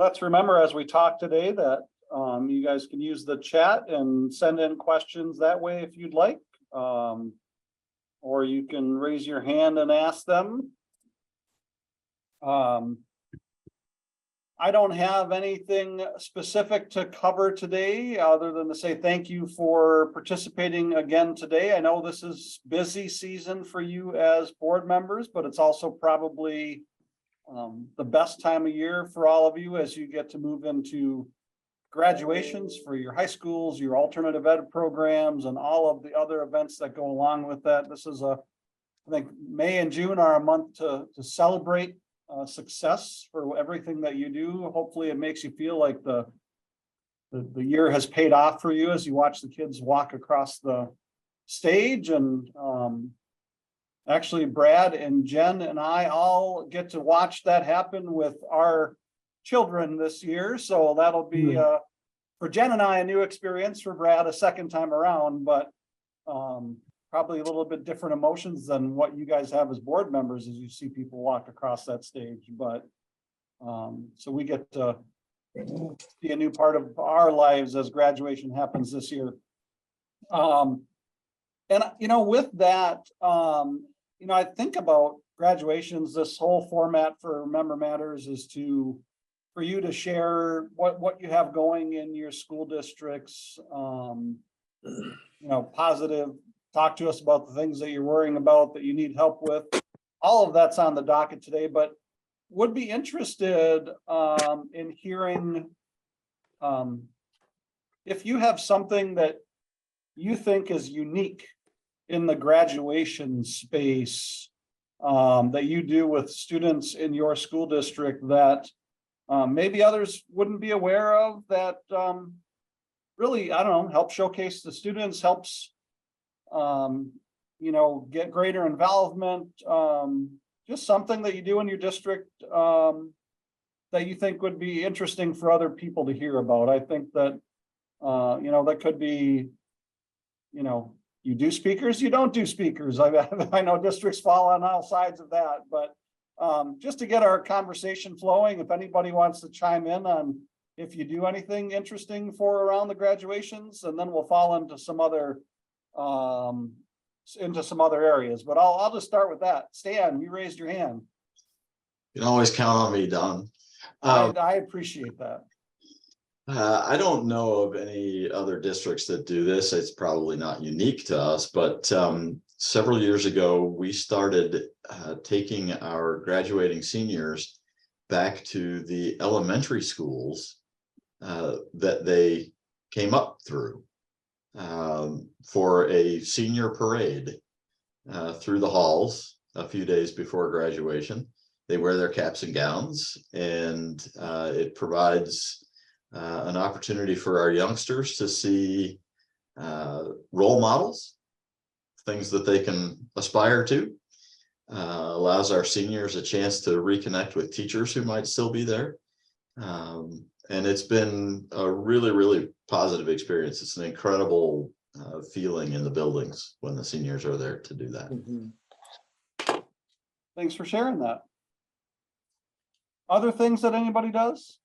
let's remember as we talk today that you guys can use the chat and send in questions that way if you'd like. Or you can raise your hand and ask them. I don't have anything specific to cover today other than to say thank you for participating again today. I know this is busy season for you as board members, but it's also probably the best time of year for all of you as you get to move into graduations for your high schools, your alternative ed programs, and all of the other events that go along with that. This is I think May and June are a month to celebrate success for everything that you do. Hopefully it makes you feel like the year has paid off for you as you watch the kids walk across the stage. And actually Brad and Jen and I all get to watch that happen with our children this year. So that'll be for Jen and I a new experience, for Brad a second time around, but probably a little bit different emotions than what you guys have as board members as you see people walk across that stage. But so we get to be a new part of our lives as graduation happens this year. And with that, I think about graduations. This whole format for Member Matters is for you to share what you have going in your school districts, positive. Talk to us about the things that you're worrying about, that you need help with. All of that's on the docket today, but would be interested in hearing if you have something that you think is unique in the graduation space that you do with students in your school district that maybe others wouldn't be aware of, that really, I don't know, help showcase the students, helps get greater involvement, just something that you do in your district that you think would be interesting for other people to hear about. I think that, that could be, you do speakers, you don't do speakers. I know districts fall on all sides of that, but just to get our conversation flowing, if anybody wants to chime in on if you do anything interesting for around the graduations, and then we'll fall into some other areas, but I'll just start with that. Stan, you raised your hand. You can always count on me, Don. I appreciate that. I don't know of any other districts that do this. It's probably not unique to us, but several years ago, we started taking our graduating seniors back to the elementary schools that they came up through for a senior parade through the halls a few days before graduation. They wear their caps and gowns, and it provides an opportunity for our youngsters to see role models, things that they can aspire to, allows our seniors a chance to reconnect with teachers who might still be there. And it's been a really, really positive experience. It's an incredible feeling in the buildings when the seniors are there to do that. Mm-hmm. Thanks for sharing that. Other things that anybody does?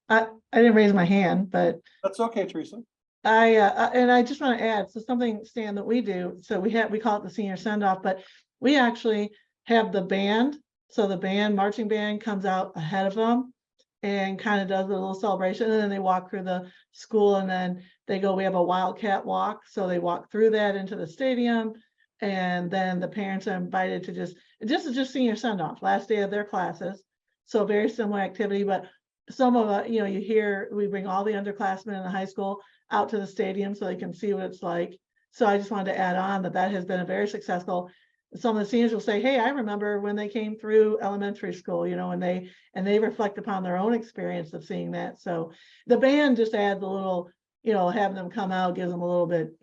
I didn't raise my hand, but that's okay, Teresa. And I just want to add, so something, Stan, that we do. So we call it the senior send off, but we actually have the band. So the marching band comes out ahead of them and kind of does a little celebration, and then they walk through the school, and then we have a wildcat walk. So they walk through that into the stadium, and then the parents are invited to just senior send off, last day of their classes. So very similar activity, but some of it, we bring all the underclassmen in the high school out to the stadium so they can see what it's like. So I just wanted to add on that has been a very successful. Some of the seniors will say, hey, I remember when they came through elementary school, and they reflect upon their own experience of seeing that. So the band just adds a little, having them come out gives them a little bit,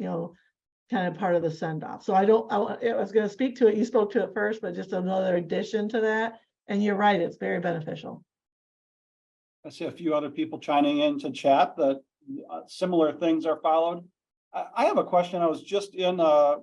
kind of part of the send off. So I was going to speak to it. You spoke to it first, but just another addition to that. And you're right, it's very beneficial. I see a few other people chiming in to chat that similar things are followed. I have a question. I was just in a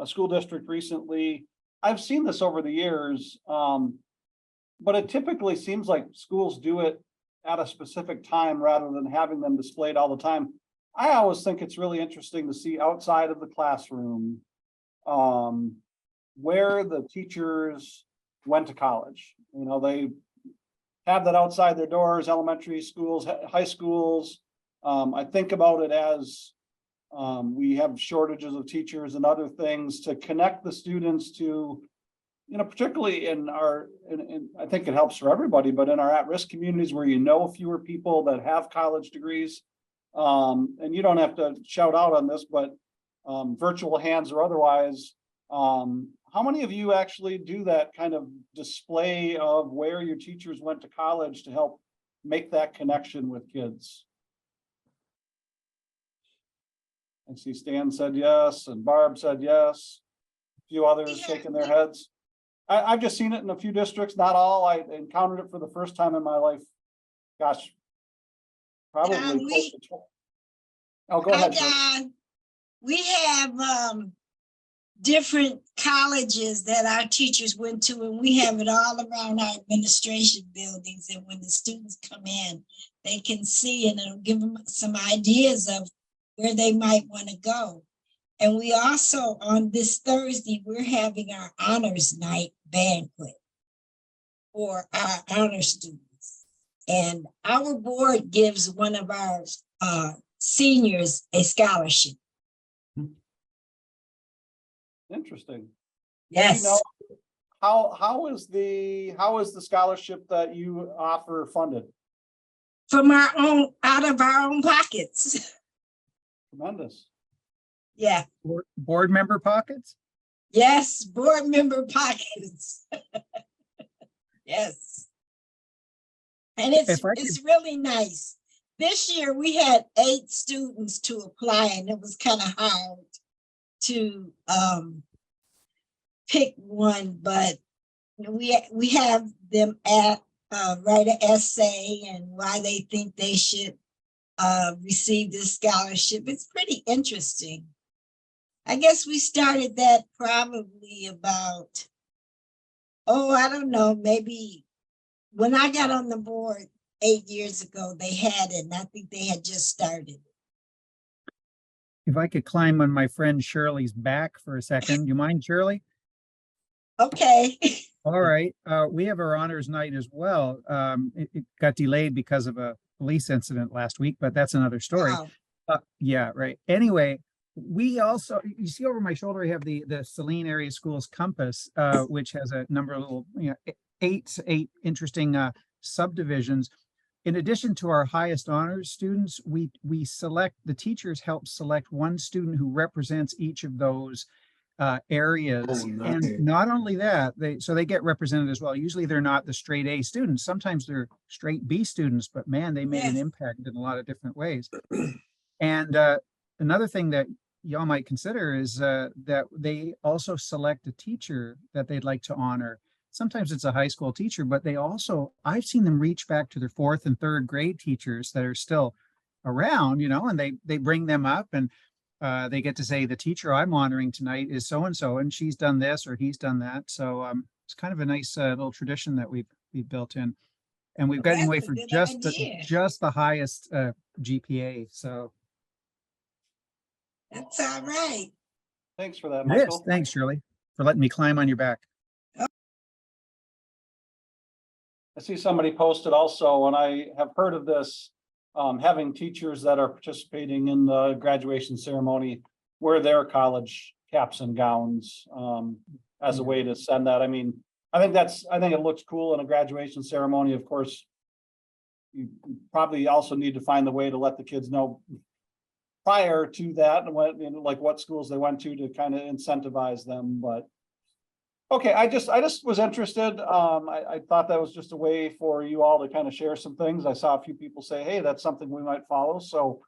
school district recently. I've seen this over the years, but it typically seems like schools do it at a specific time rather than having them displayed all the time. I always think it's really interesting to see outside of the classroom where the teachers went to college. You know, they have that outside their doors, elementary schools, high schools. I think about it as we have shortages of teachers and other things to connect the students to, you know, particularly in our, I think it helps for everybody, but in our at-risk communities where you know fewer people that have college degrees. And you don't have to shout out on this, but virtual hands or otherwise, how many of you actually do that kind of display of where your teachers went to college to help make that connection with kids? I see Stan said yes, and Barb said yes. A few others shaking their heads. I've just seen it in a few districts, not all. I encountered it for the first time in my life. Gosh, probably close to 12. Oh, go ahead. Don. We have different colleges that our teachers went to, and we have it all around our administration buildings. And when the students come in, they can see, and it'll give them some ideas of where they might want to go. And we also, on this Thursday, we're having our honors night banquet for our honor students. And our board gives one of our seniors a scholarship. Interesting. Yes. You know, how is the scholarship that you offer funded? From our own, out of our own pockets. Tremendous. Yeah. Board member pockets? Yes, board member pockets. Yes. And it's really nice. This year we had 8 students to apply, and it was kind of hard to pick one, but we have them write an essay and why they think they should receive this scholarship. It's pretty interesting. I guess we started that probably about, I don't know, maybe when I got on the board 8 years ago, they had it, and I think they had just started. If I could climb on my friend Shirley's back for a second, you mind, Shirley? Okay. All right. We have our honors night as well. It got delayed because of a police incident last week, but that's another story. Wow. Yeah, right. Anyway, we also, you see over my shoulder, I have the Saline Area Schools Compass, which has a number of little, eight interesting subdivisions. In addition to our highest honors students, we select, the teachers help select one student who represents each of those areas. Oh, nice. And not only that, they get represented as well. Usually they're not the straight A students. Sometimes they're straight B students, but man, they made an impact in a lot of different ways. And another thing that y'all might consider is that they also select a teacher that they'd like to honor. Sometimes it's a high school teacher, but they also, I've seen them reach back to their 4th and 3rd grade teachers that are still around, and they bring them up, and they get to say, the teacher I'm honoring tonight is so-and-so, and she's done this or he's done that. So it's kind of a nice little tradition that we've built in, and we've gotten away for just the highest GPA. So That's all right. Thanks for that, it is. Michael. Thanks, Shirley, for letting me climb on your back. I see somebody posted also, and I have heard of this, having teachers that are participating in the graduation ceremony wear their college caps and gowns as a way to send that. I mean, I think it looks cool in a graduation ceremony. Of course, you probably also need to find the way to let the kids know prior to that and what schools they went to kind of incentivize them. But okay, I just was interested. I thought that was just a way for you all to kind of share some things. I saw a few people say, hey, that's something we might follow. So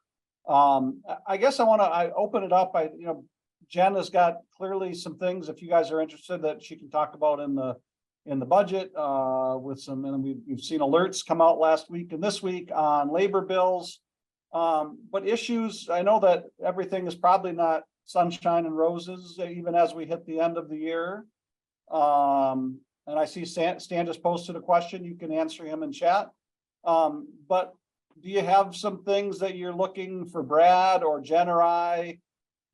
I guess I open it up. Jen has got clearly some things, if you guys are interested, that she can talk about in the budget with some, and we've seen alerts come out last week and this week on labor bills. But issues, I know that everything is probably not sunshine and roses, even as we hit the end of the year. And I see Stan just posted a question. You can answer him in chat. But do you have some things that you're looking for Brad or Jen or I,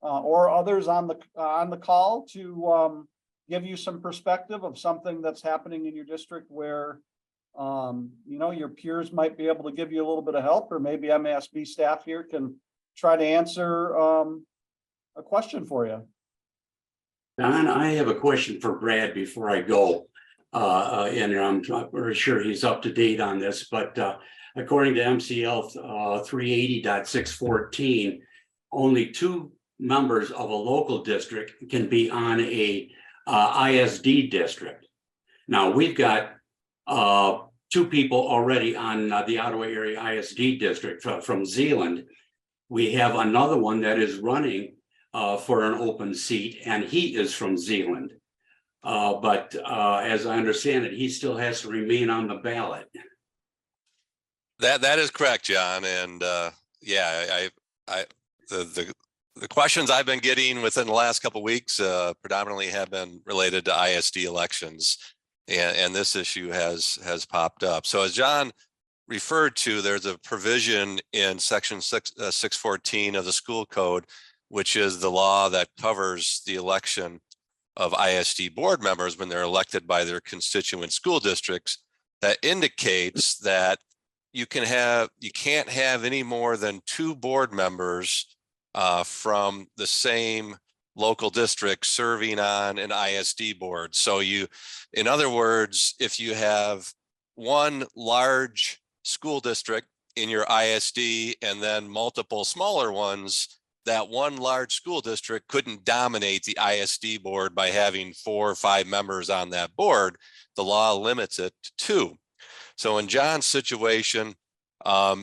or others on the call to give you some perspective of something that's happening in your district where your peers might be able to give you a little bit of help, or maybe MASB staff here can try to answer a question for you. Don, I have a question for Brad before I go. And I'm not very sure he's up to date on this, but according to MCL 380.614, only 2 members of a local district can be on a ISD district. Now, we've got 2 people already on the Ottawa area ISD district from Zealand. We have another one that is running for an open seat, and he is from Zealand. But as I understand it, he still has to remain on the ballot. That is correct, John. And yeah, the questions I've been getting within the last couple of weeks predominantly have been related to ISD elections, and this issue has popped up. So as John referred to, there's a provision in section 614 of the school code, which is the law that covers the election of ISD board members when they're elected by their constituent school districts, that indicates that you can't have any more than 2 board members from the same local district serving on an ISD board. So in other words, if you have one large school district in your ISD and then multiple smaller ones, that one large school district couldn't dominate the ISD board by having 4 or 5 members on that board. The law limits it to 2. So in John's situation,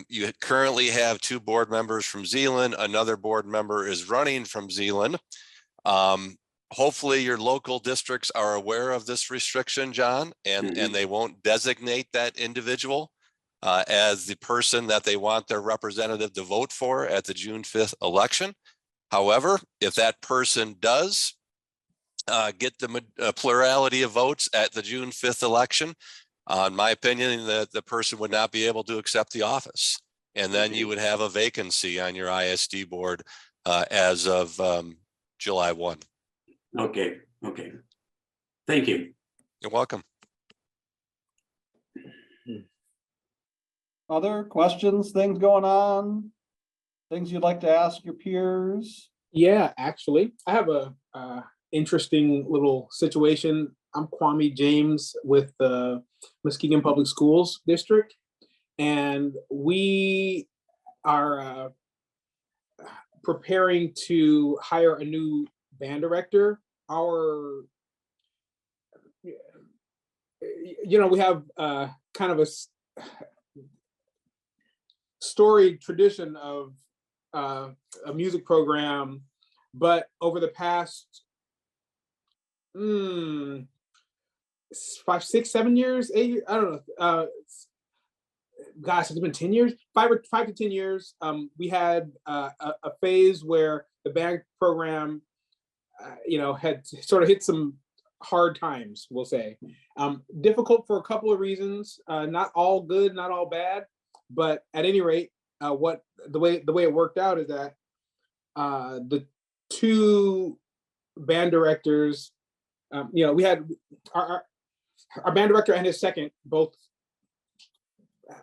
you currently have 2 board members from Zealand. Another board member is running from Zealand. Hopefully your local districts are aware of this restriction, John, and they won't designate that individual as the person that they want their representative to vote for at the June 5th election. However, if that person does get the plurality of votes at the June 5th election, in my opinion, the person would not be able to accept the office. And then you would have a vacancy on your ISD board as of July 1. Okay. Thank you. You're welcome. Other questions, things going on, things you'd like to ask your peers? Yeah, actually, I have a interesting little situation. I'm Kwame James with the Muskegon Public Schools District, and we are preparing to hire a new band director. We have kind of a storied tradition of a music program, but over the past 5, 6, 7 years, 8 years, I don't know. Gosh, it's been 10 years, 5 to 10 years. We had a phase where the band program, had sort of hit some hard times, we'll say. Difficult for a couple of reasons, not all good, not all bad, but at any rate, the way it worked out is that the 2 band directors, we had our band director and his second both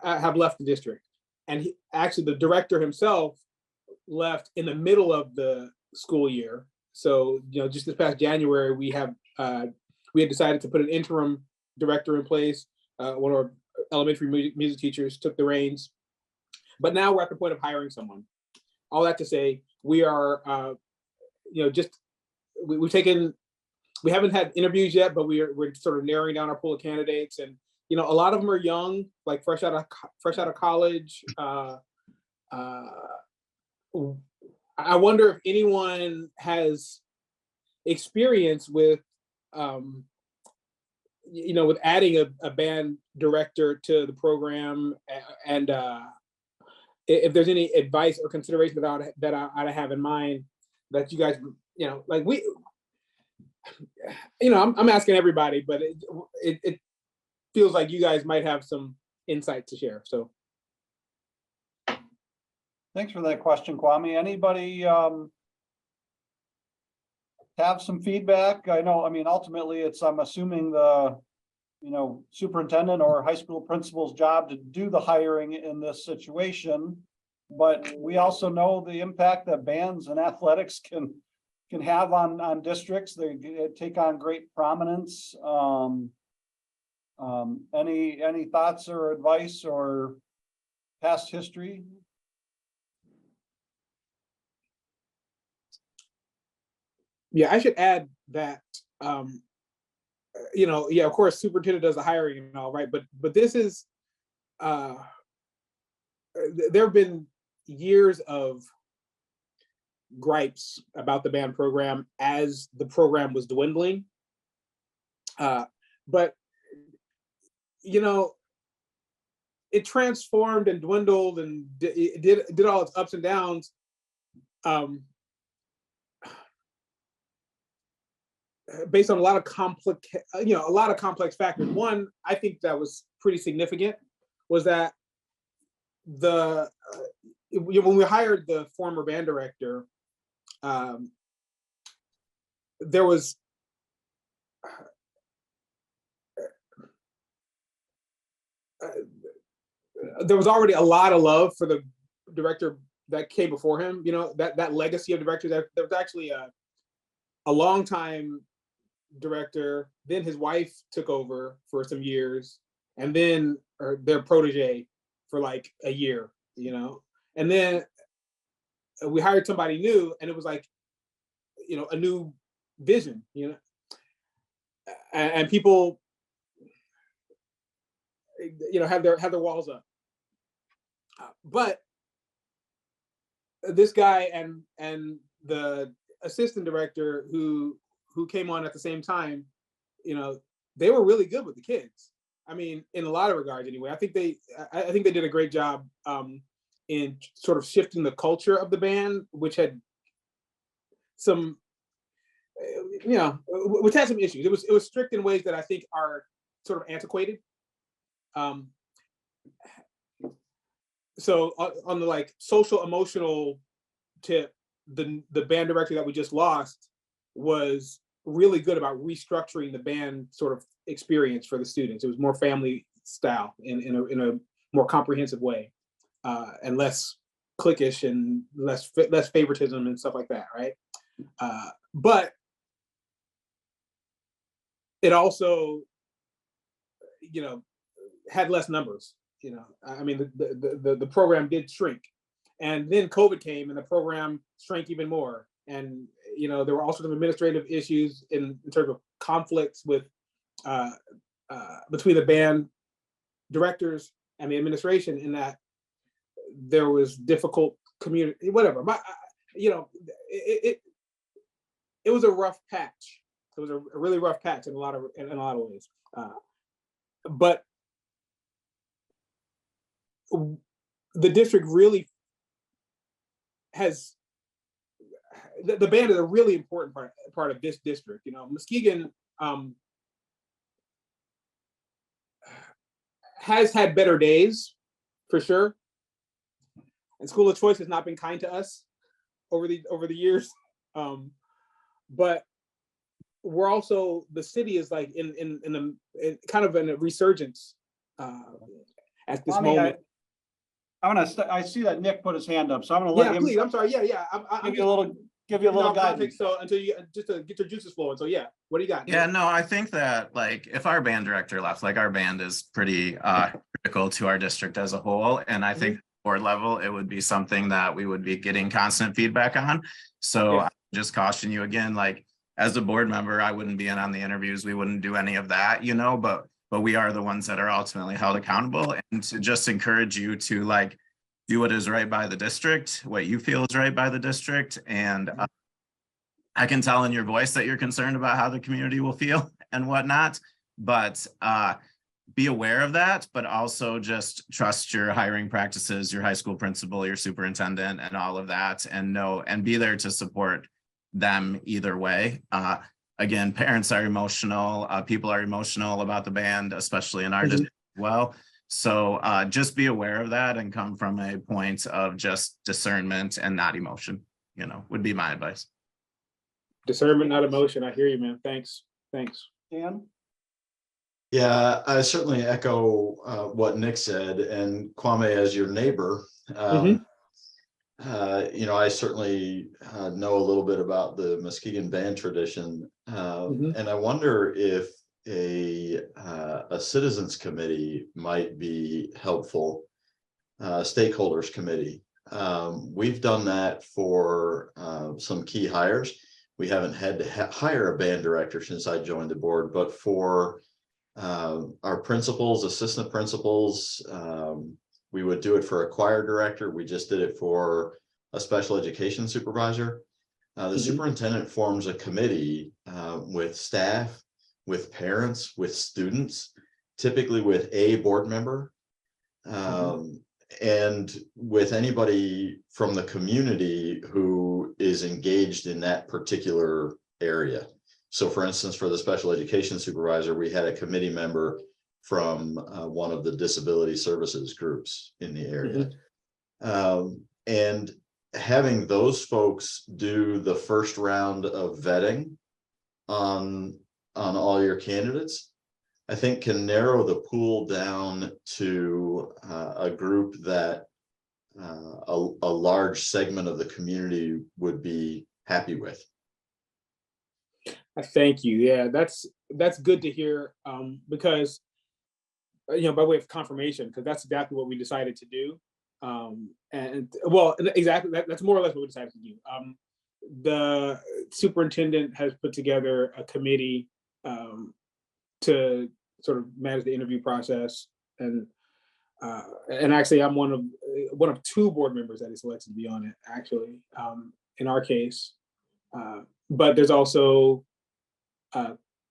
have left the district, and the director himself left in the middle of the school year. So just this past January, we had decided to put an interim director in place. One of our elementary music teachers took the reins, but now we're at the point of hiring someone. All that to say, we are we haven't had interviews yet, but we're sort of narrowing down our pool of candidates, and a lot of them are young, like fresh out of college. I wonder if anyone has experience with with adding a band director to the program, and if there's any advice or consideration that I have in mind that you guys, I'm asking everybody, but it feels like you guys might have some insight to share. So Thanks for that question, Kwame. Anybody have some feedback? I know, I mean, ultimately it's, I'm assuming the, superintendent or high school principal's job to do the hiring in this situation. But we also know the impact that bands and athletics can have on districts. They take on great prominence. Any thoughts or advice or past history? yeah, I should add that of course, superintendent does the hiring and all, right? But this is there have been years of gripes about the band program as the program was dwindling. But it transformed and dwindled and it did all its ups and downs. Based on a lot of complex factors. One, I think that was pretty significant was that when we hired the former band director, there was already a lot of love for the director that came before him. That legacy of directors. There was actually a longtime director, then his wife took over for some years, and then their protege for like a year, and then we hired somebody new, and it was like, a new vision, and people, have their walls up. But this guy and the assistant director who came on at the same time, they were really good with the kids. I mean, in a lot of regards, anyway. I think they did a great job in sort of shifting the culture of the band, which had some, which had some issues. It was strict in ways that I think are sort of antiquated. So on the like social emotional tip, the band director that we just lost was really good about restructuring the band sort of experience for the students. It was more family style in a more comprehensive way, and less cliquish and less favoritism and stuff like that, right? But it also, had less numbers. I mean, the program did shrink, and then COVID came and the program shrank even more. And there were also some administrative issues in terms of conflicts with between the band directors and the administration, in that there was difficult community, whatever. It was a rough patch. It was a really rough patch in a lot of ways. But the district really has. The band is a really important part of this district. Muskegon has had better days, for sure. And School of Choice has not been kind to us over the years. But we're also, the city is like in kind of in a resurgence at this moment. I see that Nick put his hand up, so I'm gonna let him. Please, I'm sorry. I'm give you a little guidance. So until you just to get your juices flowing. So what do you got? Yeah, no, I think that like if our band director left, like our band is pretty critical to our district as a whole. And I think board level, it would be something that we would be getting constant feedback on. So I just caution you again, like as a board member, I wouldn't be in on the interviews. We wouldn't do any of that, but we are the ones that are ultimately held accountable, and to just encourage you to like do what is right by the district, what you feel is right by the district. And I can tell in your voice that you're concerned about how the community will feel and whatnot, but be aware of that, but also just trust your hiring practices, your high school principal, your superintendent, and all of that, and be there to support them either way. Again, parents are emotional, people are emotional about the band, especially in our district as well. So just be aware of that and come from a point of just discernment and not emotion, would be my advice. Discernment, not emotion. I hear you, man. Thanks. Dan? Yeah, I certainly echo what Nick said, and Kwame, as your neighbor, I certainly know a little bit about the Muskegon band tradition, and I wonder if a citizens committee might be helpful, stakeholders committee. We've done that for some key hires. We haven't had to hire a band director since I joined the board, but for our principals, assistant principals, we would do it for a choir director. We just did it for a special education supervisor. The superintendent forms a committee with staff, with parents, with students, typically with a board member, and with anybody from the community who is engaged in that particular area. So for instance, for the special education supervisor, we had a committee member from one of the disability services groups in the area. And having those folks do the first round of vetting on all your candidates, I think can narrow the pool down to a group that a large segment of the community would be happy with. Thank you. Yeah, that's good to hear, because by way of confirmation, because that's exactly what we decided to do. Exactly, that's more or less what we decided to do. The superintendent has put together a committee to sort of manage the interview process, and actually I'm one of two board members that is selected to be on it, actually, in our case. But there's also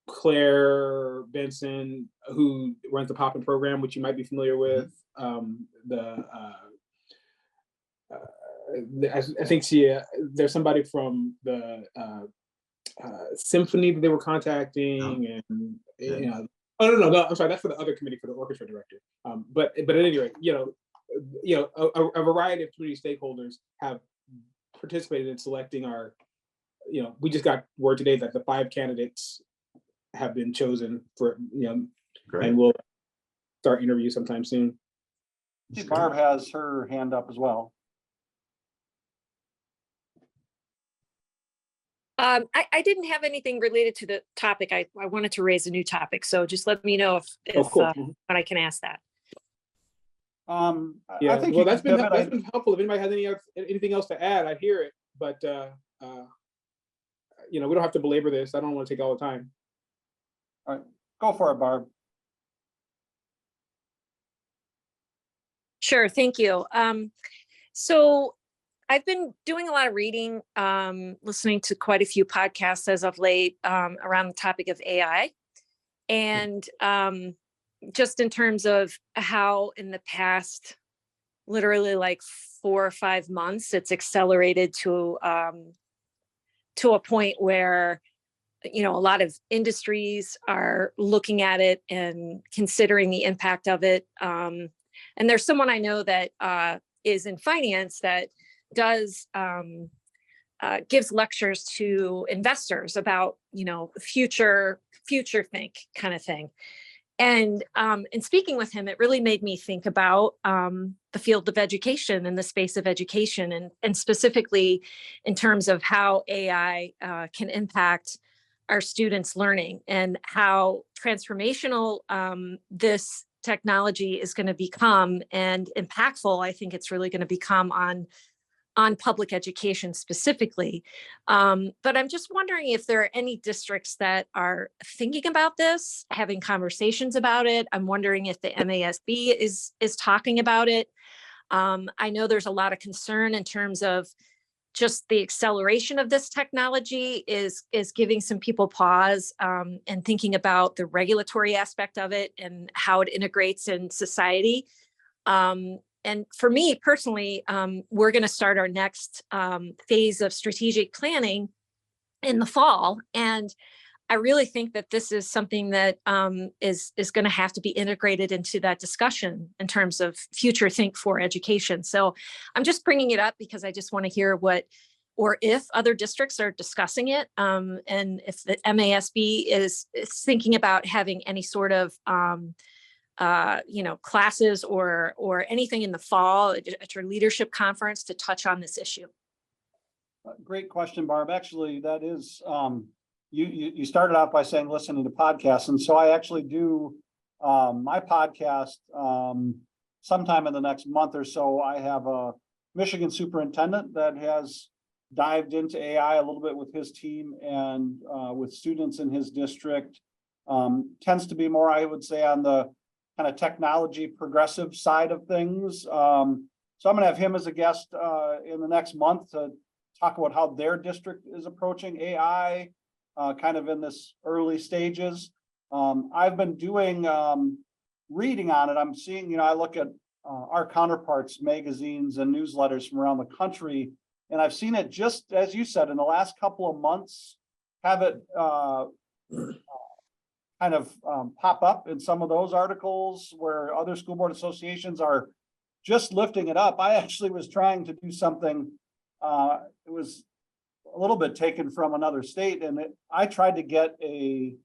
Claire Benson, who runs the Poppin program, which you might be familiar with. I think there's somebody from the symphony that they were contacting, and no, I'm sorry, that's for the other committee for the orchestra director. But at any rate, a variety of community stakeholders have participated in selecting our. We just got word today that the 5 candidates have been chosen for, Great. And we'll start interviews sometime soon. Barb has her hand up as well. I didn't have anything related to the topic. I wanted to raise a new topic, so just let me know if Cool. when I can ask that. Yeah, I think well, that's been pivot. been helpful. If anybody has anything else to add, I'd hear it. But we don't have to belabor this. I don't want to take all the time. All right, go for it, Barb. Sure, thank you. So I've been doing a lot of reading, listening to quite a few podcasts as of late around the topic of AI. And just in terms of how in the past, literally like 4 or 5 months, it's accelerated to a point where, a lot of industries are looking at it and considering the impact of it. And there's someone I know that is in finance that does gives lectures to investors about future think kind of thing. And in speaking with him, it really made me think about the field of education and the space of education, and specifically in terms of how AI can impact our students' learning and how transformational this technology is going to become and impactful. I think it's really going to become on public education specifically. But I'm just wondering if there are any districts that are thinking about this, having conversations about it. I'm wondering if the MASB is talking about it. I know there's a lot of concern in terms of just the acceleration of this technology is giving some people pause and thinking about the regulatory aspect of it and how it integrates in society. And for me personally, we're going to start our next phase of strategic planning in the fall. And I really think that this is something that is going to have to be integrated into that discussion in terms of future think for education. So I'm just bringing it up because I just want to hear what, or if other districts are discussing it, and if the MASB is thinking about having any sort of classes or anything in the fall at your leadership conference to touch on this issue. Great question, Barb. Actually, that is, you started out by saying listening to podcasts. And so I actually do my podcast sometime in the next month or so. I have a Michigan superintendent that has dived into AI a little bit with his team and with students in his district. Tends to be more, I would say, on the kind of technology progressive side of things. So I'm going to have him as a guest in the next month to talk about how their district is approaching AI, kind of in this early stages. I've been doing reading on it. I'm seeing, I look at our counterparts, magazines and newsletters from around the country, and I've seen it, just as you said, in the last couple of months, have it kind of pop up in some of those articles where other school board associations are just lifting it up. I actually was trying to do something, it was a little bit taken from another state, and I tried to get to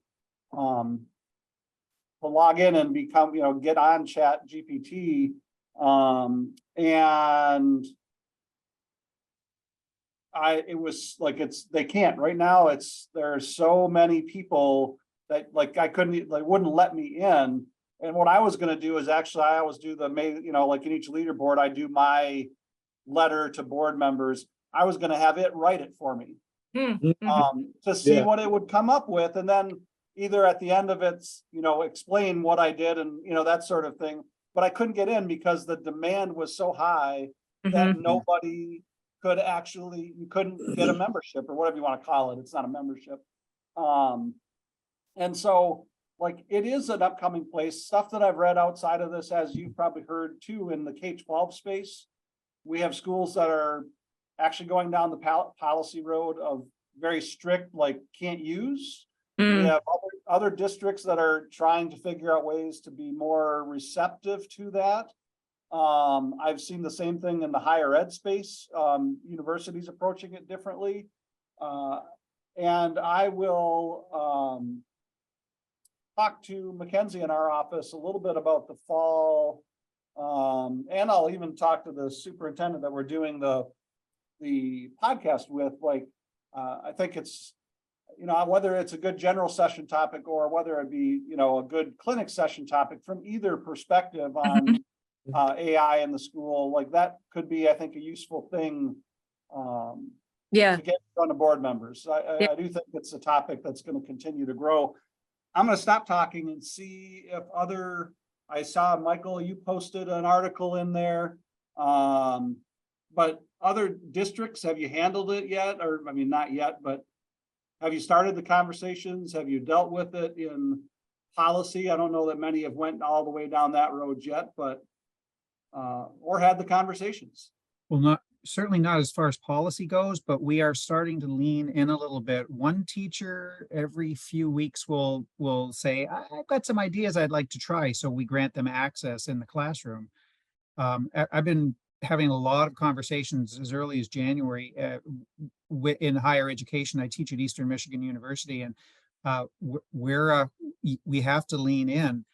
log in and become, get on Chat GPT, and it was like, they can't right now. There's so many people that wouldn't let me in. And what I was going to do is actually, I always do like in each leaderboard, I do my letter to board members. I was going to have it write it for me to see what it would come up with. And then either at the end of it, explain what I did and, that sort of thing. But I couldn't get in because the demand was so high that nobody could actually, you couldn't get a membership or whatever you want to call it. It's not a membership. And so it is an upcoming place. Stuff that I've read outside of this, as you've probably heard too, in the K-12 space, we have schools that are actually going down the policy road of very strict, can't use. We have other districts that are trying to figure out ways to be more receptive to that. I've seen the same thing in the higher ed space, universities approaching it differently. And I will talk to Mackenzie in our office a little bit about the fall. And I'll even talk to the superintendent that we're doing the podcast with. I think it's, whether it's a good general session topic or whether it be, a good clinic session topic from either perspective on AI in the school, that could be, I think, a useful thing to get in front of board members. I do think it's a topic that's going to continue to grow. I'm going to stop talking and see if I saw, Michael, you posted an article in there. But other districts, have you handled it yet? Or, not yet, but have you started the conversations? Have you dealt with it in policy? I don't know that many have went all the way down that road yet, but or had the conversations. Well, certainly not as far as policy goes, but we are starting to lean in a little bit. One teacher every few weeks will say, I've got some ideas I'd like to try. So we grant them access in the classroom. I've been having a lot of conversations as early as January in higher education. I teach at Eastern Michigan University, and we have to lean in.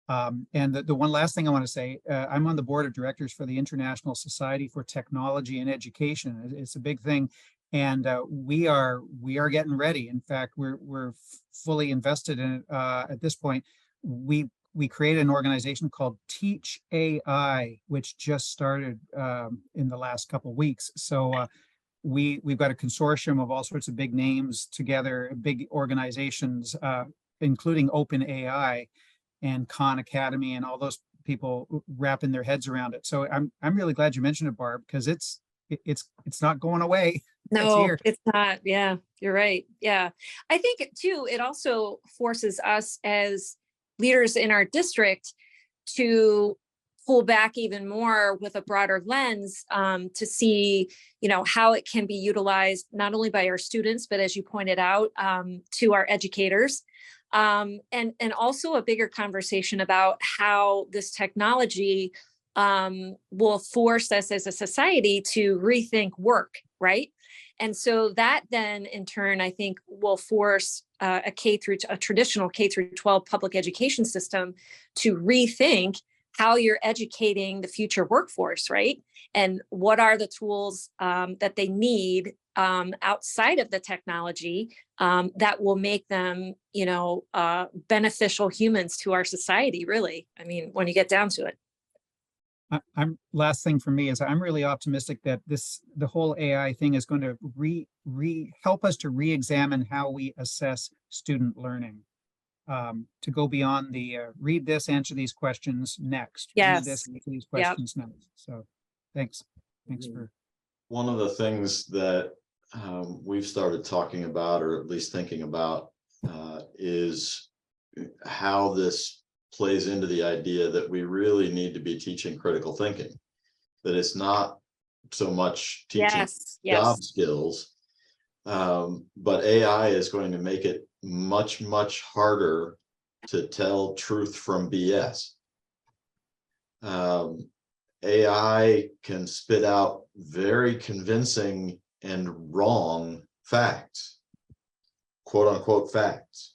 And the one last thing I want to say, I'm on the board of directors for the International Society for Technology and Education. It's a big thing, and we are getting ready. In fact, we're fully invested in it at this point. We created an organization called Teach AI, which just started in the last couple of weeks. So we've got a consortium of all sorts of big names together, big organizations, including OpenAI and Khan Academy and all those people wrapping their heads around it. So I'm really glad you mentioned it, Barb, because it's not going away. No, it's not. Yeah, you're right. Yeah. I think too, it also forces us as leaders in our district to pull back even more with a broader lens to see, how it can be utilized not only by our students, but as you pointed out, to our educators. And also a bigger conversation about how this technology will force us as a society to rethink work, right? And so that then in turn, I think will force a traditional K through 12 public education system to rethink how you're educating the future workforce, right? And what are the tools that they need outside of the technology that will make them, beneficial humans to our society, really. I mean, when you get down to it. Last thing for me is I'm really optimistic that the whole AI thing is going to help us to re-examine how we assess student learning. To go beyond the read this, answer these questions next. Read this, Yes. answer these questions next. So thanks. Thanks for. One of the things that we've started talking about, or at least thinking about, is how this plays into the idea that we really need to be teaching critical thinking, that it's not so much teaching job skills, but AI is going to make it much, much harder to tell truth from BS. AI can spit out very convincing and wrong facts, quote unquote facts.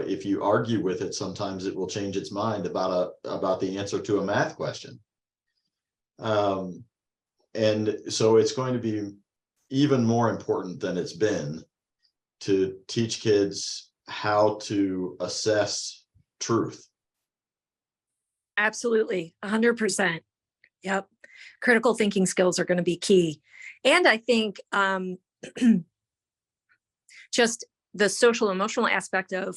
If you argue with it, sometimes it will change its mind about the answer to a math question. And so it's going to be even more important than it's been to teach kids how to assess truth. Absolutely, 100%. Yep. Critical thinking skills are going to be key. And I think just the social emotional aspect of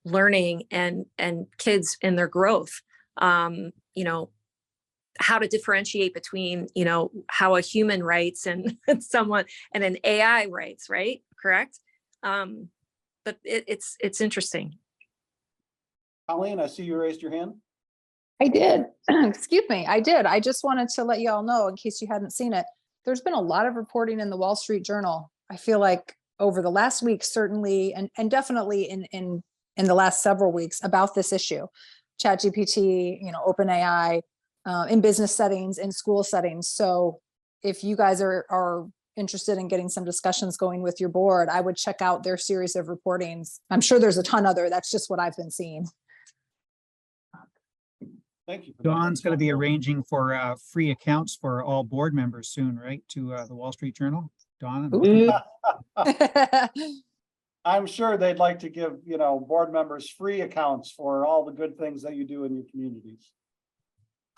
learning and kids and their growth, how to differentiate between, how a human writes and someone and an AI writes, right? Correct. But it's interesting. Colleen, I see you raised your hand. I did. Excuse me. I did. I just wanted to let you all know, in case you hadn't seen it, there's been a lot of reporting in the Wall Street Journal. I feel like over the last week, certainly, and definitely in the last several weeks about this issue, ChatGPT, OpenAI, in business settings, in school settings. So if you guys are interested in getting some discussions going with your board, I would check out their series of reportings. I'm sure there's a ton other. That's just what I've been seeing. Thank you. Dawn's going to be arranging for free accounts for all board members soon, right? To the Wall Street Journal. Dawn. I'm sure they'd like to give, board members free accounts for all the good things that you do in your communities.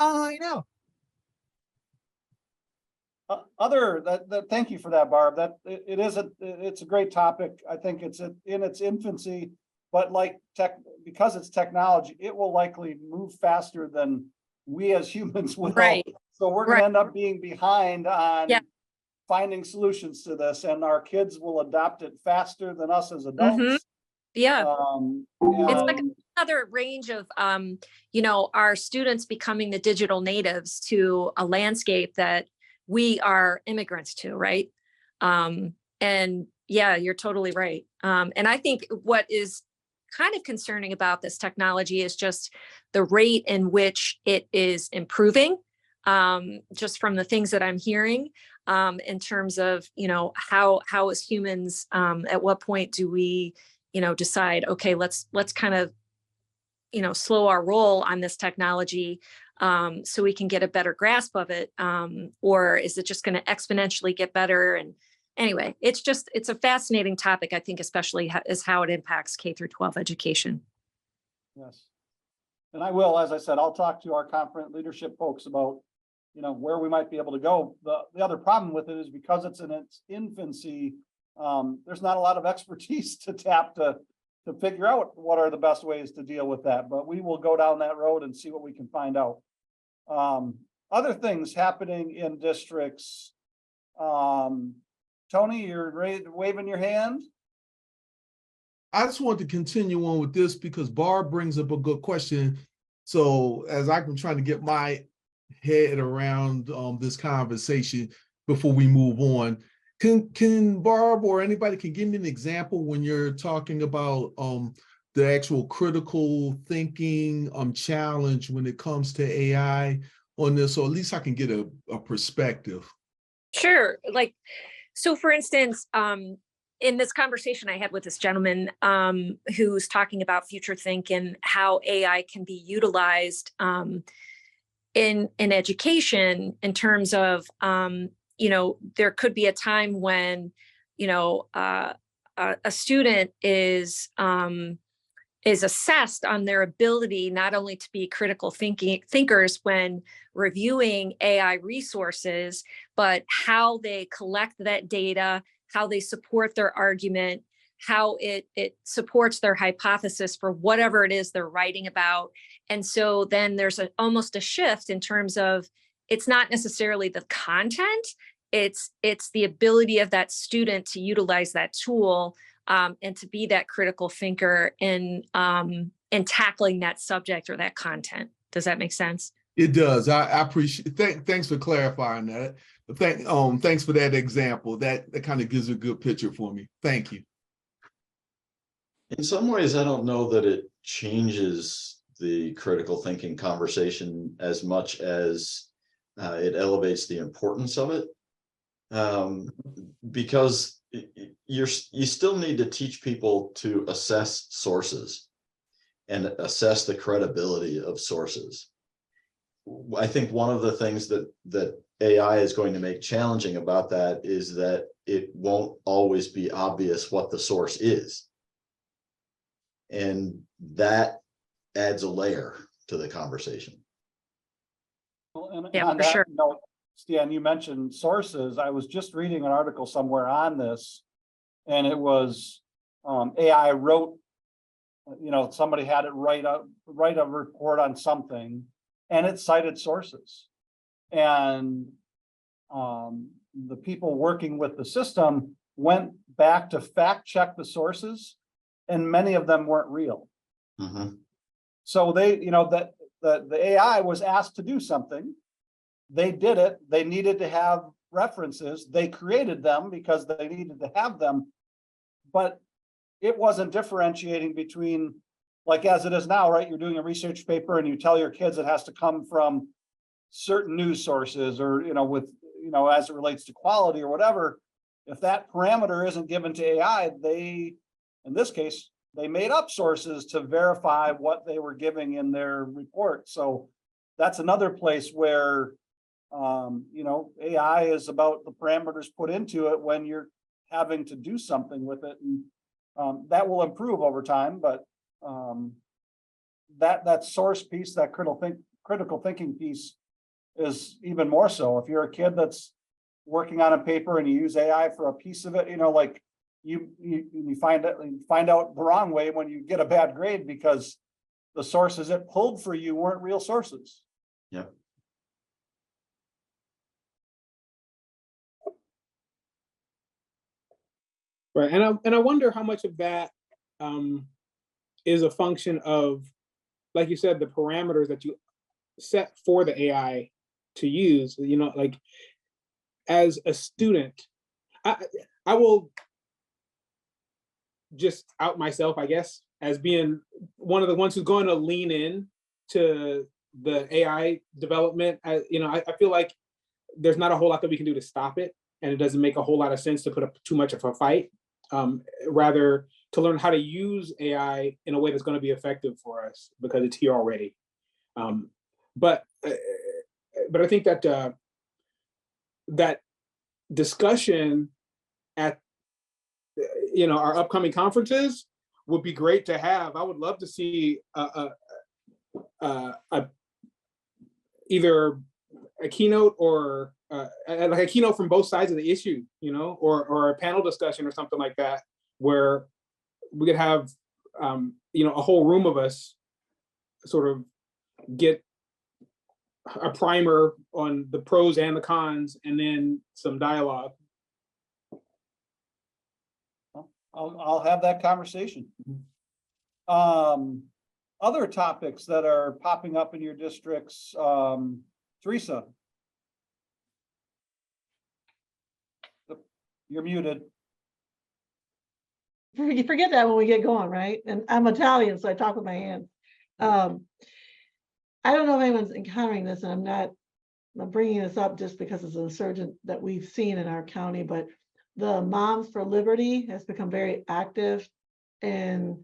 I know. Thank you for that, Barb. It's a great topic. I think it's in its infancy, but because it's technology, it will likely move faster than we as humans will. Right. So we're going to end up being behind on finding solutions to this, and our kids will adopt it faster than us as adults. Mm-hmm. Yeah. It's like And another range of, our students becoming the digital natives to a landscape that we are immigrants to, right? And yeah, you're totally right. And I think what is kind of concerning about this technology is just the rate in which it is improving, just from the things that I'm hearing, in terms of, how as humans, at what point do we, decide, okay, let's kind of, slow our roll on this technology, so we can get a better grasp of it, or is it just going to exponentially get better? And anyway, it's a fascinating topic, I think, especially is how it impacts K through 12 education. yes, and I will, as I said, I'll talk to our conference leadership folks about, where we might be able to go. The other problem with it is because it's in its infancy, there's not a lot of expertise to tap to figure out what are the best ways to deal with that. But we will go down that road and see what we can find out. Other things happening in districts. Tony, you're waving your hand. I just want to continue on with this because Barb brings up a good question. So as I'm trying to get my head around this conversation before we move on, can Barb or anybody can give me an example when you're talking about the actual critical thinking challenge when it comes to AI on this, so at least I can get a perspective. Sure. Like, so for instance, in this conversation I had with this gentleman who's talking about future think and how AI can be utilized in education in terms of, you know, there could be a time when, you know, a student is assessed on their ability not only to be critical thinkers when reviewing AI resources, but how they collect that data, how they support their argument, how it supports their hypothesis for whatever it is they're writing about. And so then there's almost a shift in terms of, it's not necessarily the content, it's the ability of that student to utilize that tool and to be that critical thinker in tackling that subject or that content. Does that make sense? It does. I appreciate. Thanks for clarifying that. Thanks for that example. That kind of gives a good picture for me. Thank you. In some ways, I don't know that it changes the critical thinking conversation as much as it elevates the importance of it, because you still need to teach people to assess sources and assess the credibility of sources. I think one of the things that AI is going to make challenging about that is that it won't always be obvious what the source is. And that adds a layer to the conversation. Well, and Yeah, on for that sure. note, Stan, you mentioned sources. I was just reading an article somewhere on this, and it was AI wrote, you know, somebody had it write a report on something, and it cited sources. And the people working with the system went back to fact check the sources, and many of them weren't real. Mm-hmm. So they, you know, that the AI was asked to do something. They did it. They needed to have references. They created them because they needed to have them, but it wasn't differentiating between, like as it is now, right? You're doing a research paper and you tell your kids it has to come from certain news sources, or, you know, with, you know, as it relates to quality or whatever. If that parameter isn't given to AI, they, in this case, they made up sources to verify what they were giving in their report. So that's another place where, you know, AI is about the parameters put into it when you're having to do something with it. And that will improve over time, but that source piece, that critical thinking piece is even more so. If you're a kid that's working on a paper and you use AI for a piece of it, you know, like you find out the wrong way when you get a bad grade because the sources it pulled for you weren't real sources. Yeah. Right, and I wonder how much of that is a function of, like you said, the parameters that you set for the AI to use. You know, like as a student, I will just out myself, I guess, as being one of the ones who's going to lean in to the AI development. You know, I feel like there's not a whole lot that we can do to stop it, and it doesn't make a whole lot of sense to put up too much of a fight. Rather to learn how to use AI in a way that's going to be effective for us because it's here already. But I think that that discussion at, you know, our upcoming conferences would be great to have. I would love to see either a keynote or like a keynote from both sides of the issue, you know, or a panel discussion or something like that, where we could have, you know, a whole room of us sort of get a primer on the pros and the cons, and then some dialogue. I'll have that conversation. Other topics that are popping up in your districts, Teresa. You're muted. You forget that when we get going, right? And I'm Italian, so I talk with my hands. I don't know if anyone's encountering this, and I'm bringing this up just because it's an insurgent that we've seen in our county, but the Moms for Liberty has become very active. And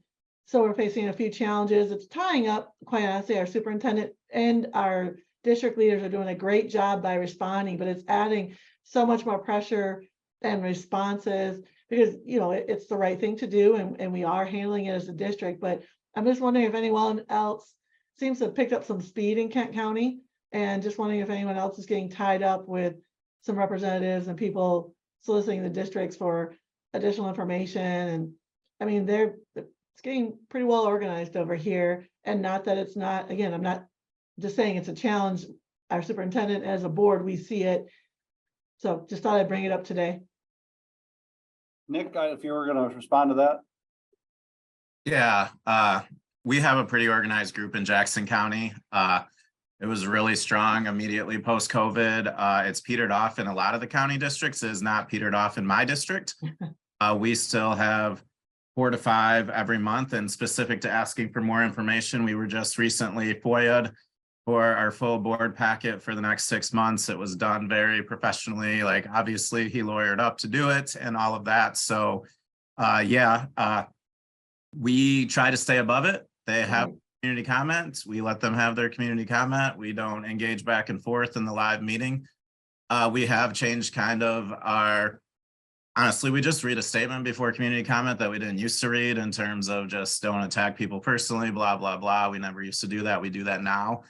so we're facing a few challenges. It's tying up, quite honestly, our superintendent and our district leaders are doing a great job by responding, but it's adding so much more pressure and responses because, you know, it's the right thing to do. And we are handling it as a district, but I'm just wondering if anyone else seems to have picked up some speed in Kent County, and just wondering if anyone else is getting tied up with some representatives and people soliciting the districts for additional information. And I mean, it's getting pretty well organized over here. And not that it's not, again, I'm not just saying it's a challenge. Our superintendent, as a board, we see it. So just thought I'd bring it up today. Nick, if you were going to respond to that. Yeah, we have a pretty organized group in Jackson County. It was really strong immediately post-COVID. It's petered off in a lot of the county districts. It is not petered off in my district. We still have 4 to 5 every month, and specific to asking for more information, we were just recently FOIA'd for our full board packet for the next 6 months. It was done very professionally, like obviously he lawyered up to do it and all of that. So we try to stay above it. They have community comments. We let them have their community comment. We don't engage back and forth in the live meeting. We have changed kind of honestly, we just read a statement before community comment that we didn't used to read, in terms of just don't attack people personally, blah, blah, blah. We never used to do that. We do that now.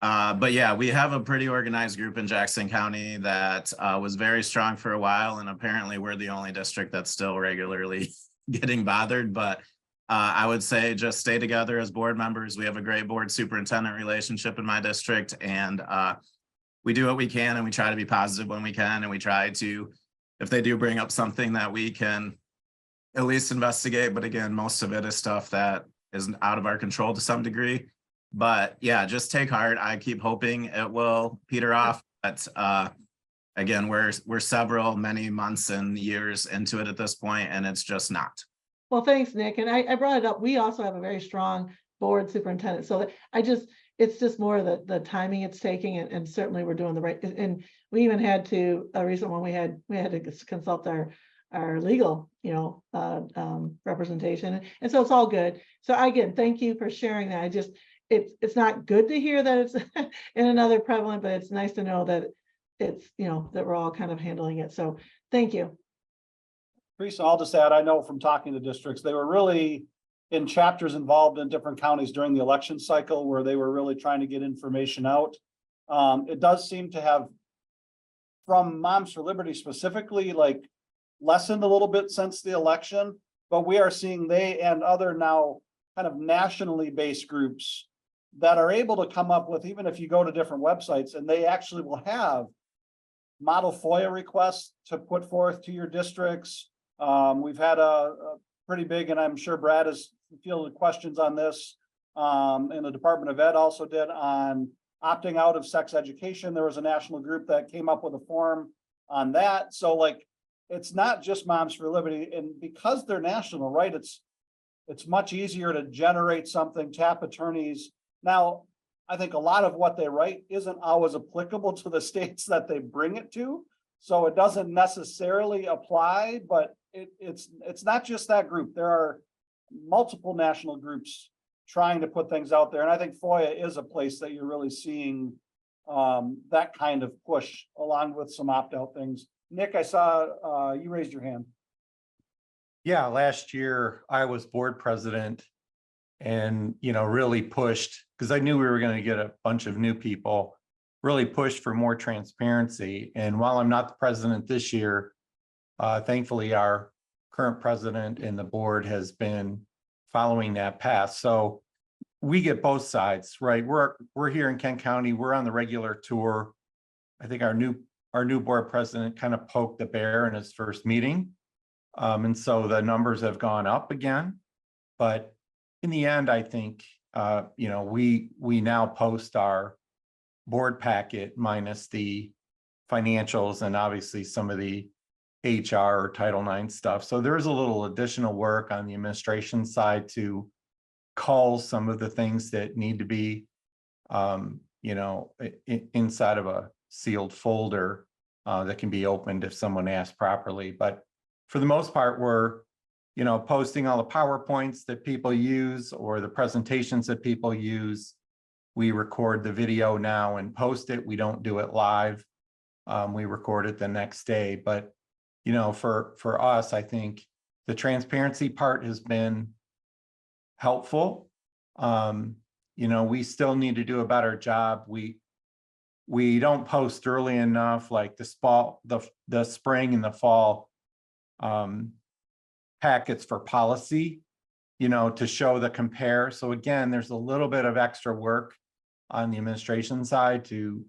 But yeah, we have a pretty organized group in Jackson County that was very strong for a while. And apparently we're the only district that's still regularly getting bothered. But I would say just stay together as board members. We have a great board superintendent relationship in my district, and we do what we can, and we try to be positive when we can. And we try to, if they do bring up something, that we can at least investigate. But again, most of it is stuff that is out of our control to some degree. But yeah, just take heart. I keep hoping it will peter off. But again, we're many months and years into it at this point, and it's just not. Well, thanks, Nick. And I brought it up. We also have a very strong board superintendent. So it's just more the timing it's taking, and certainly we're doing the right. And we even had to, a recent one, we had to consult our legal, representation. And so it's all good. So again, thank you for sharing that. It's not good to hear that it's in another prevalent, but it's nice to know that it's, that we're all kind of handling it. So thank you. Teresa, I'll just add, I know from talking to districts, they were really in chapters involved in different counties during the election cycle where they were really trying to get information out. It does seem to have, from Moms for Liberty specifically, like lessened a little bit since the election, but we are seeing they and other now kind of nationally based groups that are able to come up with, even if you go to different websites, and they actually will have model FOIA requests to put forth to your districts. We've had a pretty big, and I'm sure Brad has fielded questions on this, and the Department of Ed also did, on opting out of sex education. There was a national group that came up with a form on that. So like, it's not just Moms for Liberty, and because they're national, right? It's much easier to generate something, tap attorneys. Now, I think a lot of what they write isn't always applicable to the states that they bring it to. So it doesn't necessarily apply, but it's not just that group. There are multiple national groups trying to put things out there. And I think FOIA is a place that you're really seeing that kind of push, along with some opt-out things. Nick, I saw you raised your hand. Yeah, last year I was board president and, really pushed, because I knew we were going to get a bunch of new people, really pushed for more transparency. And while I'm not the president this year, thankfully our current president and the board has been following that path. So we get both sides, right? We're here in Kent County. We're on the regular tour. I think our new board president kind of poked the bear in his first meeting. And so the numbers have gone up again. But in the end, I think, you know, we now post our board packet minus the financials and obviously some of the HR or Title IX stuff. So there's a little additional work on the administration side to cull some of the things that need to be, you know, inside of a sealed folder that can be opened if someone asks properly. But for the most part, we're, you know, posting all the PowerPoints that people use or the presentations that people use. We record the video now and post it. We don't do it live. We record it the next day. But, you know, for us, I think the transparency part has been helpful. You know, we still need to do a better job. We don't post early enough, like the spring and the fall packets for policy, you know, to show the compare. So again, there's a little bit of extra work on the administration side to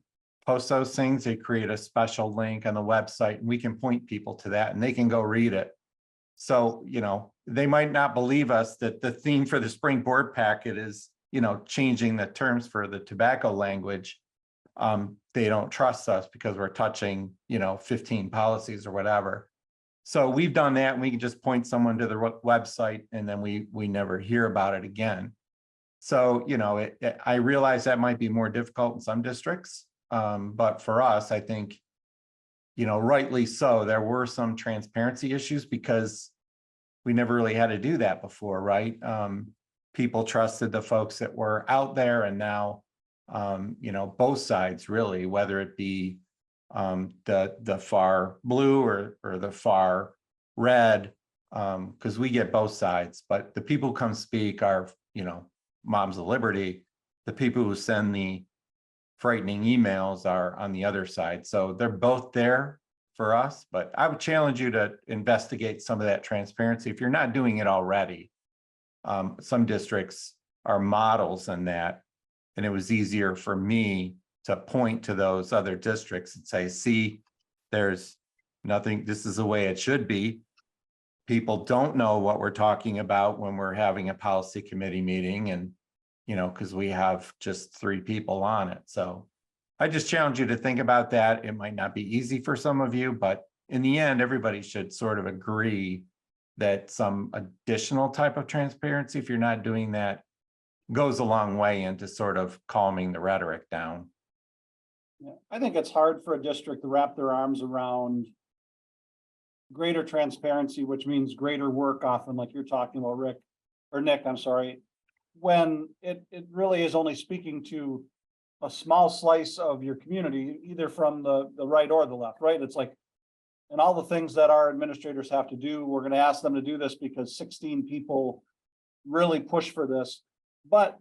post those things. They create a special link on the website and we can point people to that and they can go read it. So, you know, they might not believe us that the theme for the spring board packet is, you know, changing the terms for the tobacco language. They don't trust us because we're touching, you know, 15 policies or whatever. So we've done that and we can just point someone to the website and then we never hear about it again. So, you know, I realize that might be more difficult in some districts, but for us, I think, you know, rightly so, there were some transparency issues because we never really had to do that before, right? People trusted the folks that were out there and now, you know, both sides really, whether it be the far blue or the far red, because we get both sides, but the people who come speak are, you know, Moms of Liberty. The people who send the frightening emails are on the other side. So they're both there for us, but I would challenge you to investigate some of that transparency if you're not doing it already. Some districts are models in that, and it was easier for me to point to those other districts and say, see, there's nothing, this is the way it should be. People don't know what we're talking about when we're having a policy committee meeting and, you know, because we have just 3 people on it. So I just challenge you to think about that. It might not be easy for some of you, but in the end, everybody should sort of agree that some additional type of transparency, if you're not doing that, goes a long way into sort of calming the rhetoric down. Yeah, I think it's hard for a district to wrap their arms around greater transparency, which means greater work often, like you're talking about, Rick, or Nick, I'm sorry, when it really is only speaking to a small slice of your community, either from the right or the left, right? It's like, and all the things that our administrators have to do, we're going to ask them to do this because 16 people really push for this. But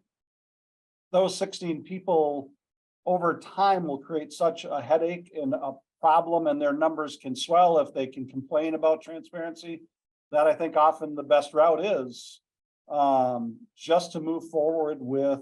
those 16 people over time will create such a headache and a problem, and their numbers can swell if they can complain about transparency, that I think often the best route is just to move forward with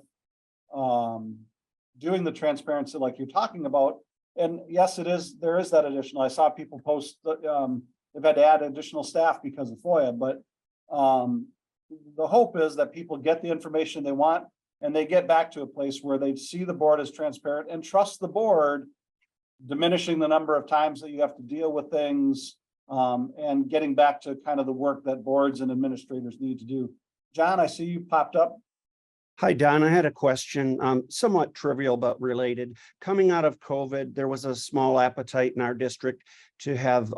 doing the transparency like you're talking about. And yes, there is that additional. I saw people post they've had to add additional staff because of FOIA, but the hope is that people get the information they want and they get back to a place where they see the board as transparent and trust the board, diminishing the number of times that you have to deal with things, and getting back to kind of the work that boards and administrators need to do. John, I see you popped up. Hi, Don. I had a question, somewhat trivial, but related. Coming out of COVID, there was a small appetite in our district to have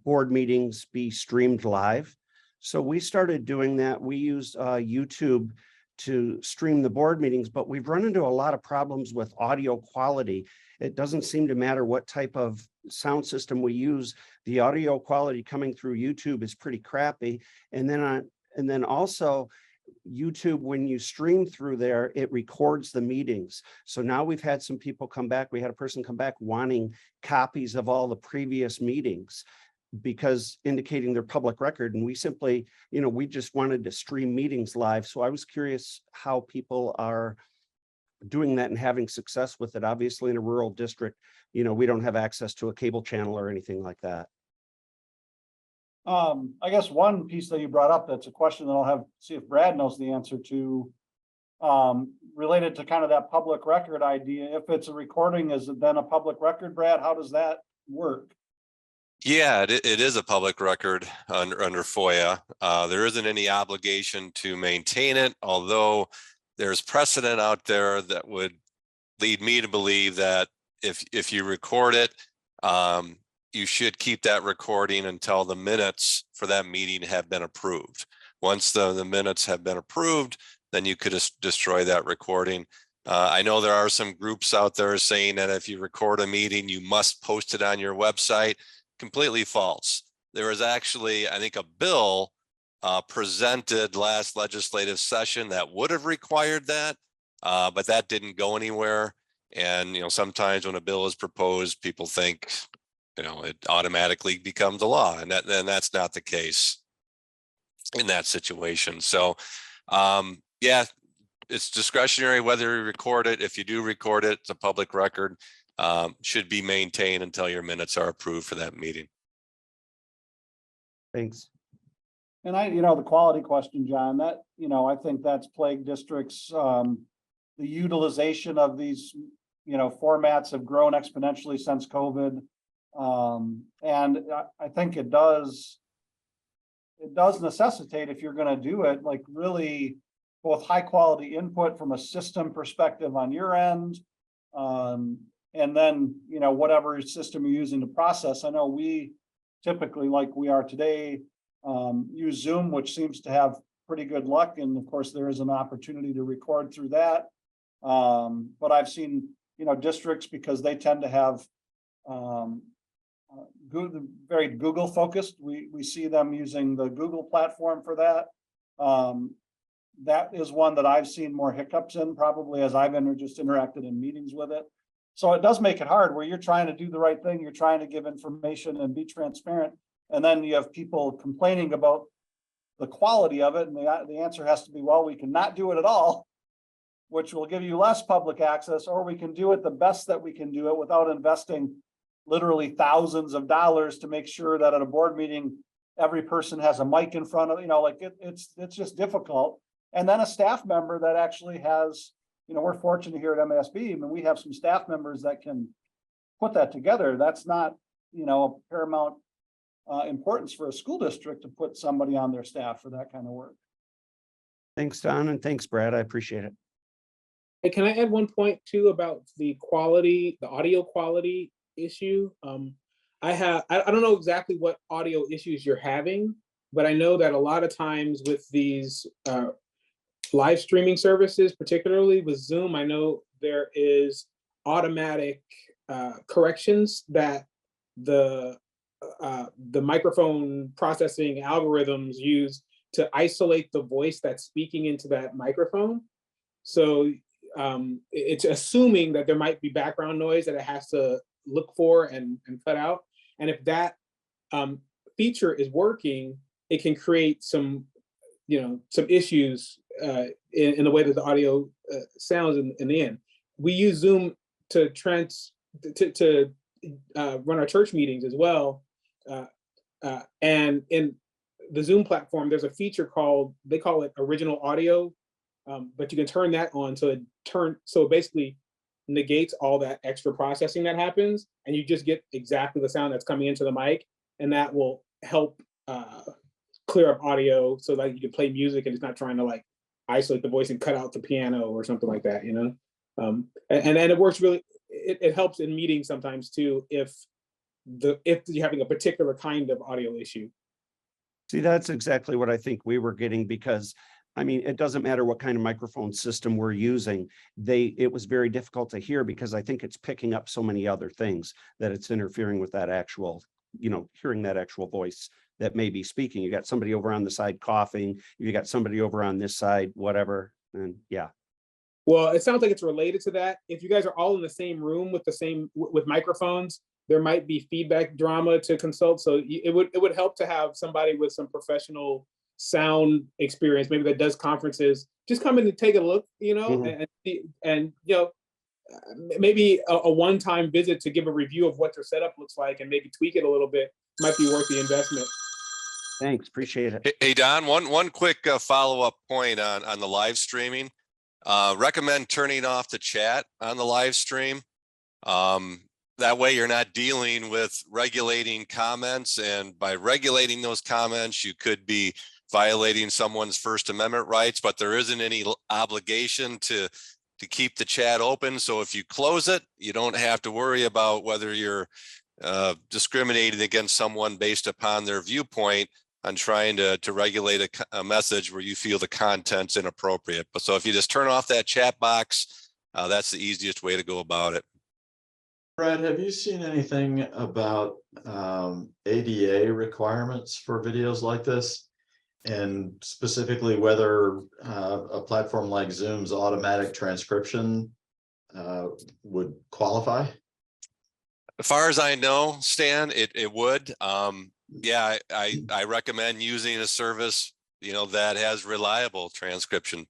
board meetings be streamed live. So we started doing that. We used YouTube to stream the board meetings, but we've run into a lot of problems with audio quality. It doesn't seem to matter what type of sound system we use. The audio quality coming through YouTube is pretty crappy. And then also YouTube, when you stream through there, it records the meetings. So now we've had some people come back. We had a person come back wanting copies of all the previous meetings, because indicating their public record. And we simply, you know, we just wanted to stream meetings live. So I was curious how people are doing that and having success with it. Obviously in a rural district, you know, we don't have access to a cable channel or anything like that. I guess one piece that you brought up, that's a question that I'll have, see if Brad knows the answer to. Related to kind of that public record idea, if it's a recording, is it then a public record, Brad? How does that work? Yeah, it is a public record under FOIA. There isn't any obligation to maintain it, although there's precedent out there that would lead me to believe that if you record it, you should keep that recording until the minutes for that meeting have been approved. Once the minutes have been approved, then you could just destroy that recording. I know there are some groups out there saying that if you record a meeting, you must post it on your website. Completely false. There was actually, I think, a bill presented last legislative session that would have required that, but that didn't go anywhere. And, sometimes when a bill is proposed, people think, it automatically becomes a law, and that's not the case in that situation. So, yeah, it's discretionary whether you record it. If you do record it, it's a public record. Should be maintained until your minutes are approved for that meeting. Thanks. And the quality question, John, that, I think that's plagued districts. The utilization of these, formats have grown exponentially since COVID. And I think it does necessitate, if you're going to do it, like really both high quality input from a system perspective on your end. And then, whatever system you're using to process. I know we typically, like we are today, use Zoom, which seems to have pretty good luck. And of course, there is an opportunity to record through that. But I've seen, districts, because they tend to have very Google focused. We see them using the Google platform for that. That is one that I've seen more hiccups in, probably as I've just interacted in meetings with it. So it does make it hard where you're trying to do the right thing. You're trying to give information and be transparent. And then you have people complaining about the quality of it. And the answer has to be, well, we cannot do it at all, which will give you less public access, or we can do it the best that we can do it without investing literally thousands of dollars to make sure that at a board meeting, every person has a mic in front of, it's just difficult. And then a staff member that actually has, we're fortunate here at MASB, and we have some staff members that can put that together. That's not, paramount importance for a school district to put somebody on their staff for that kind of work. Thanks, Don, and thanks, Brad. I appreciate it. Hey, can I add one point too about the audio quality issue? I don't know exactly what audio issues you're having, but I know that a lot of times with these live streaming services, particularly with Zoom, I know there is automatic corrections that the microphone processing algorithms use to isolate the voice that's speaking into that microphone. So it's assuming that there might be background noise that it has to look for and cut out. And if that feature is working, it can create some issues in the way that the audio sounds in the end. We use Zoom to run our church meetings as well. And in the Zoom platform, there's a feature they call it original audio, but you can turn that on so it basically negates all that extra processing that happens, and you just get exactly the sound that's coming into the mic, and that will help clear up audio so that you can play music and it's not trying to like isolate the voice and cut out the piano or something like that, and it works really. It helps in meetings sometimes too if you're having a particular kind of audio issue. See, that's exactly what I think we were getting, because it doesn't matter what kind of microphone system we're using. It was very difficult to hear because I think it's picking up so many other things that it's interfering with that actual, hearing that actual voice that may be speaking. You got somebody over on the side coughing, you got somebody over on this side, whatever. And yeah. Well, it sounds like it's related to that. If you guys are all in the same room with microphones, there might be feedback drama to consult. So it would help to have somebody with some professional sound experience, maybe that does conferences, just come in and take a look, and maybe a one-time visit to give a review of what their setup looks like and maybe tweak it a little bit might be worth the investment. Thanks, appreciate it. Hey, Don, one quick follow-up point on the live streaming. Recommend turning off the chat on the live stream. That way you're not dealing with regulating comments, and by regulating those comments, you could be violating someone's First Amendment rights, but there isn't any obligation to keep the chat open. So if you close it, you don't have to worry about whether you're discriminating against someone based upon their viewpoint on trying to regulate a message where you feel the content's inappropriate. But so if you just turn off that chat box, that's the easiest way to go about it. Brad, have you seen anything about ADA requirements for videos like this? And specifically whether a platform like Zoom's automatic transcription would qualify? As far as I know, Stan, it would. Yeah, I recommend using a service, that has reliable transcription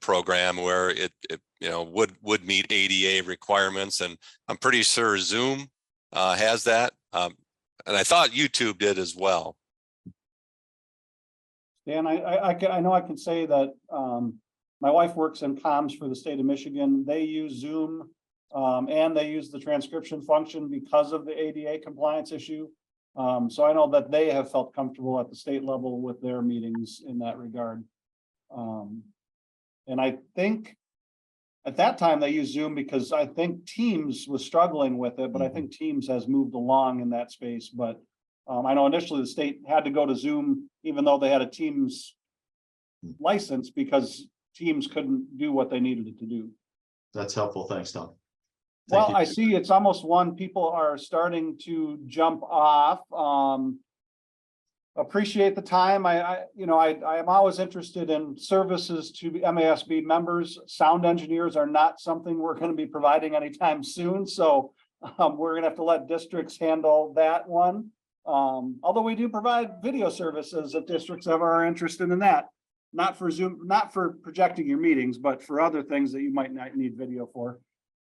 program where it would meet ADA requirements, and I'm pretty sure Zoom has that, and I thought YouTube did as well. Dan, I know I can say that my wife works in comms for the state of Michigan. They use Zoom and they use the transcription function because of the ADA compliance issue. So I know that they have felt comfortable at the state level with their meetings in that regard. And I think at that time they used Zoom because I think Teams was struggling with it, but I think Teams has moved along in that space. But I know initially the state had to go to Zoom, even though they had a Teams license, because Teams couldn't do what they needed it to do. That's helpful. Thanks, Tom. Well, I see it's almost one. People are starting to jump off. Appreciate the time. I am always interested in services to MASB members. Sound engineers are not something we're going to be providing anytime soon. So we're going to have to let districts handle that one. Although we do provide video services if districts ever are interested in that. Not for Zoom, not for projecting your meetings, but for other things that you might not need video for.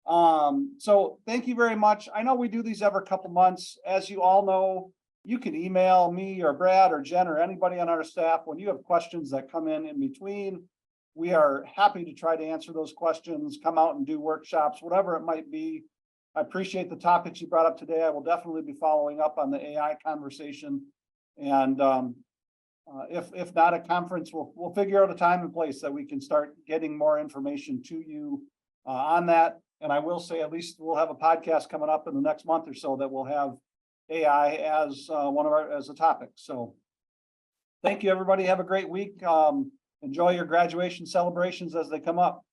So thank you very much. I know we do these every couple months. As you all know, you can email me or Brad or Jen or anybody on our staff when you have questions that come in between. We are happy to try to answer those questions, come out and do workshops, whatever it might be. I appreciate the topics you brought up today. I will definitely be following up on the AI conversation. And if not a conference, we'll figure out a time and place that we can start getting more information to you on that. And I will say, at least we'll have a podcast coming up in the next month or so that will have AI as as a topic. So thank you, everybody. Have a great week. Enjoy your graduation celebrations as they come up.